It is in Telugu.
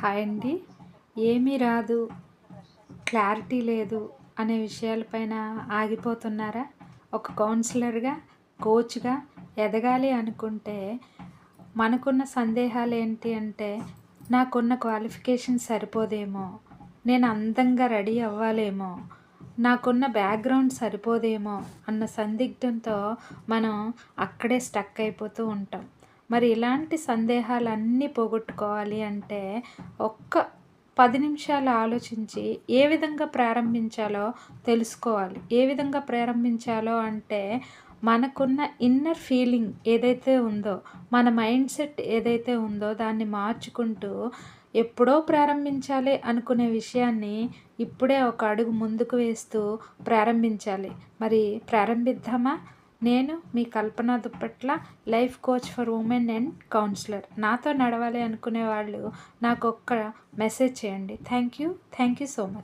హాయ్ అండి. ఏమీ రాదు, క్లారిటీ లేదు అనే విషయాలపైన ఆగిపోతున్నారా? ఒక కౌన్సిలర్‌గా, కోచ్‌గా ఎదగాలి అనుకుంటే మనకున్న సందేహాలు ఏంటి అంటే, నాకున్న క్వాలిఫికేషన్ సరిపోదేమో, నేను అందంగా రెడీ అవ్వాలేమో, నాకున్న బ్యాక్‌గ్రౌండ్ సరిపోదేమో అన్న సందిగ్ధంతో మనం అక్కడే స్టక్ అయిపోతూ ఉంటాం. మరి ఇలాంటి సందేహాలన్నీ పోగొట్టుకోవాలి అంటే ఒక్క 10 నిమిషాలు ఆలోచించి ఏ విధంగా ప్రారంభించాలో తెలుసుకోవాలి. ఏ విధంగా ప్రారంభించాలో అంటే మనకున్న ఇన్నర్ ఫీలింగ్ ఏదైతే ఉందో, మన మైండ్ సెట్ ఏదైతే ఉందో దాన్ని మార్చుకుంటూ ఎప్పుడో ప్రారంభించాలి అనుకునే విషయాన్ని ఇప్పుడే ఒక అడుగు ముందుకు వేస్తూ ప్రారంభించాలి. మరి ప్రారంభిద్దామా? నేను మీ Kalpana Duppatla, life coach for women and counsellor. నాతో నడవాలి అనుకునే వాళ్ళు నాకు ఒక్క మెసేజ్ చేయండి. Thank you so much.